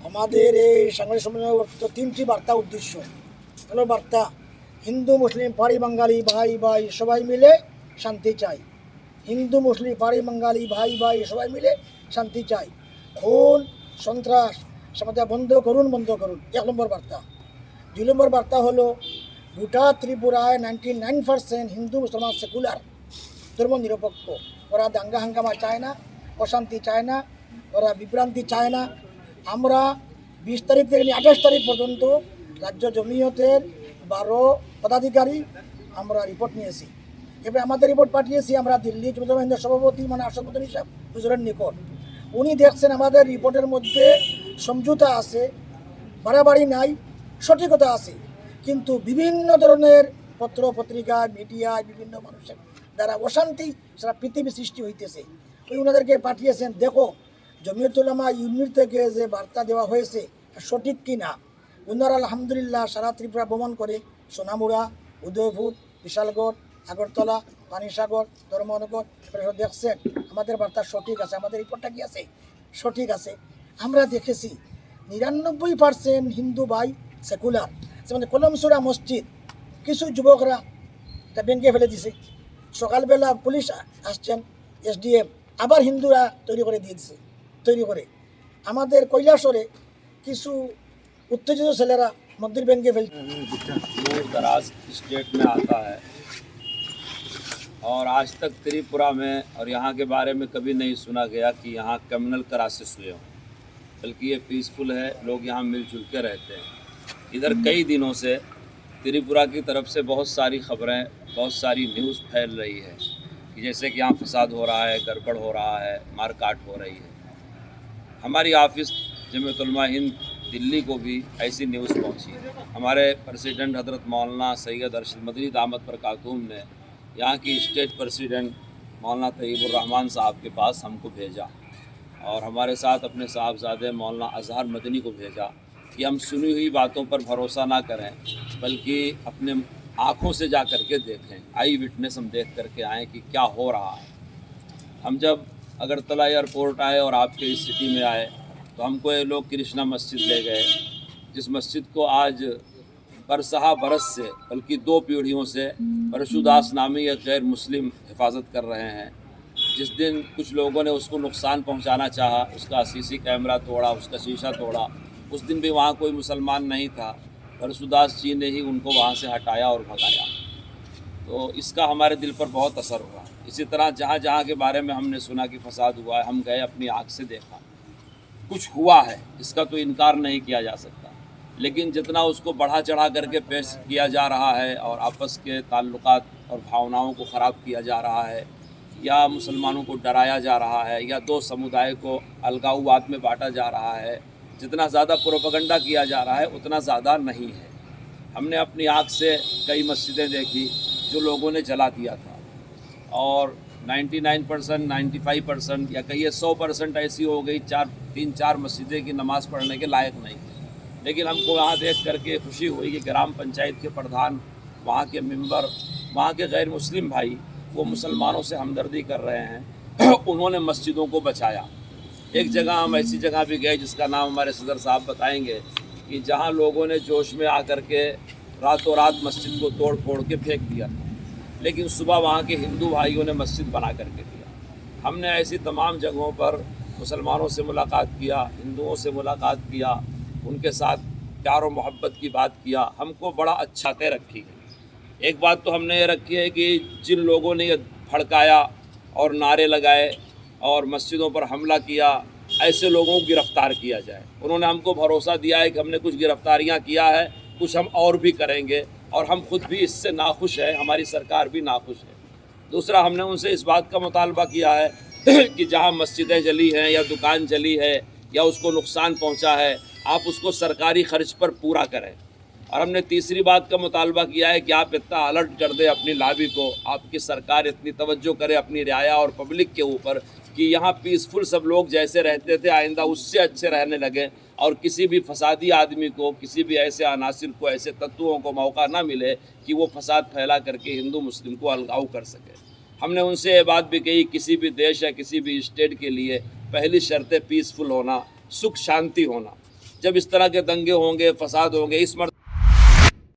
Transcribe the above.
আমাদের এই সাংবাদিক সম্মেলনের তিনটি বার্তা উদ্দেশ্য হলো বার্তা হিন্দু মুসলিম পাড়ি বাঙালি ভাই ভাই সবাই মিলে শান্তি চাই। হিন্দু মুসলিম পাড়ি বাঙালি ভাই ভাই সবাই মিলে শান্তি চাই। খুন সন্ত্রাস সমাজে বন্ধ করুন 1 নম্বর বার্তা। 2 নম্বর বার্তা হলো গোটা ত্রিপুরায় 99% হিন্দু মুসলমান সেকুলার ধর্ম নিরপেক্ষ। ওরা দাঙ্গা হাঙ্গামা চায় না, অশান্তি চায় না, ওরা বিভ্রান্তি চায় না। আমরা 20 তারিখ থেকে 28 তারিখ পর্যন্ত রাজ্য জমিয়তের 12 পদাধিকারী আমরা রিপোর্ট নিয়েছি। এবার আমাদের রিপোর্ট পাঠিয়েছি আমরা দিল্লি জমিয়তের সভাপতি আশরাফুদ্দিন সাহেব হুজুরের নিকট। উনি দেখছেন আমাদের রিপোর্টের মধ্যে সমঝোতা আছে, বাড়াবাড়ি নাই, সঠিকতা আছে, কিন্তু বিভিন্ন ধরনের পত্র পত্রিকায় মিডিয়ায় বিভিন্ন মানুষের দ্বারা অশান্তি সারা পৃথিবী সৃষ্টি হইতেছে। ওই ওনাদেরকে পাঠিয়েছেন, দেখো জমিয়তুল উলামা ইউনিট থেকে যে বার্তা দেওয়া হয়েছে সঠিক কি না। ওনারা আলহামদুলিল্লাহ সারা ত্রিপুরা ভ্রমণ করে সোনামুড়া, উদয়পুর, বিশালগড়, আগরতলা, পানিসাগর, ধর্মনগর দেখছেন আমাদের বার্তা সঠিক আছে, আমাদের রিপোর্টটা কি আছে সঠিক আছে। আমরা দেখেছি 99% হিন্দু ভাই সেকুলার। যেমন কলমসুরা মসজিদ কিছু যুবকরা এটা ভেঙে ফেলে দিছে, সকালবেলা পুলিশ আসছেন, SDM আবার হিন্দুরা তৈরি করে দিয়েছে। তৈরি করে আমাদের কৈলাসরে কিছু উত্তেজিত ছেলেরা মন্দির ভেঙে ফেলছে। दूर दराज स्टेट में आता है और आज तक त्रिपुरा में और यहाँ के बारे में कभी नहीं सुना गया कि यहाँ कम्युनल क्राइसिस हुए हों, बल्कि ये पीसफुल है, लोग यहाँ मिलजुल के रहते हैं। इधर कई दिनों से त्रिपुरा की तरफ से बहुत सारी खबरें, बहुत सारी न्यूज़ फैल रही है कि जैसे कि यहाँ फसाद हो रहा है, गड़बड़ हो रहा है, मारकाट हो रही है। हमारी ऑफिस जमीयतुल उलमा हिंद दिल्ली को भी ऐसी न्यूज़ पहुंची। हमारे प्रेसिडेंट हज़रत मौलाना सैयद अरशद मदनी दामद बरकातुहूम ने यहाँ की स्टेट प्रेसिडेंट मौलाना तैयबुर रहमान साहब के पास हमको भेजा और हमारे साथ अपने साहबजादे मौलाना अजहर मदनी को भेजा कि हम सुनी हुई बातों पर भरोसा ना करें, बल्कि अपने आँखों से जा कर के देखें, आई विटनेस हम देख करके आएँ कि क्या हो रहा है। हम जब अगरतला एयरपोर्ट आए और आपके इस सिटी में आए तो हमको ये लोग कृष्णा मस्जिद ले गए, जिस मस्जिद को आज बरसहा बरस से बल्कि 2 पीढ़ियों से परशुदास नामी एक गैर मुस्लिम हिफाजत कर रहे हैं। जिस दिन कुछ लोगों ने उसको नुकसान पहुंचाना चाहा, उसका CC कैमरा तोड़ा, उसका शीशा तोड़ा, उस दिन भी वहाँ कोई मुसलमान नहीं था, परशुदास जी ने ही उनको वहाँ से हटाया और भगाया। तो इसका हमारे दिल पर बहुत असर हुआ। इसी तरह जहाँ जहाँ के बारे में हमने सुना कि फसाद हुआ है, हम गए, अपनी आँख से देखा, कुछ हुआ है, इसका तो इनकार नहीं किया जा सकता, लेकिन जितना उसको बढ़ा चढ़ा करके पेश किया जा रहा है और आपस के ताल्लुकात और भावनाओं को ख़राब किया जा रहा है, या मुसलमानों को डराया जा रहा है, या 2 समुदाय को अलगाववाद में बांटा जा रहा है, जितना ज़्यादा प्रोपेगेंडा किया जा रहा है उतना ज़्यादा नहीं है। हमने अपनी आँख से कई मस्जिदें देखी जो लोगों ने जला दिया था, और 99%, 95% या कहिए 100% ऐसी हो गई, 3-4 मस्जिदें की नमाज़ पढ़ने के लायक नहीं। लेकिन हमको वहाँ देख करके खुशी हुई कि ग्राम पंचायत के प्रधान, वहाँ के मेंबर, वहाँ के गैर मुस्लिम भाई वो मुसलमानों से हमदर्दी कर रहे हैं, उन्होंने मस्जिदों को बचाया। एक जगह हम ऐसी जगह भी गए जिसका नाम हमारे सदर साहब बताएंगे, कि जहाँ लोगों ने जोश में आकर के रातों रात मस्जिद को तोड़ फोड़ के फेंक दिया था, लेकिन सुबह वहाँ के हिंदू भाइयों ने मस्जिद बना करके दिया। हमने ऐसी तमाम जगहों पर मुसलमानों से मुलाकात किया, हिंदुओं से मुलाकात किया, उनके साथ प्यार और मोहब्बत की बात किया। हमको बड़ा अच्छा तय रखी है। एक बात तो हमने ये रखी है कि जिन लोगों ने ये भड़काया और नारे लगाए और मस्जिदों पर हमला किया, ऐसे लोगों को गिरफ़्तार किया जाए। उन्होंने हमको भरोसा दिया है कि हमने कुछ गिरफ़्तारियाँ किया है, कुछ हम और भी करेंगे, और हम खुद भी इससे नाखुश है, हमारी सरकार भी नाखुश है। दूसरा, हमने उनसे इस बात का मुतालबा किया है कि जहाँ मस्जिदें जली हैं या दुकान जली है या उसको नुकसान पहुँचा है, आप उसको सरकारी खर्च पर पूरा करें। और हमने तीसरी बात का मुतालबा किया है कि आप इतना अलर्ट कर दें अपनी लाबी को, आपकी सरकार इतनी तवज्जो करे अपनी रियाया और पब्लिक के ऊपर कि यहाँ पीसफुल सब लोग जैसे रहते थे आइंदा उससे अच्छे रहने लगे, और किसी भी फसादी आदमी को, किसी भी ऐसे अनासिर को, ऐसे तत्वों को मौका ना मिले कि वो फसाद फैला करके हिंदू मुस्लिम को अलगाव कर सके। हमने उनसे ये बात भी कही, किसी भी देश या किसी भी स्टेट के लिए पहली शर्त है पीसफुल होना, सुख शांति होना। जब इस तरह के दंगे होंगे, फसाद होंगे, इस मर्तबा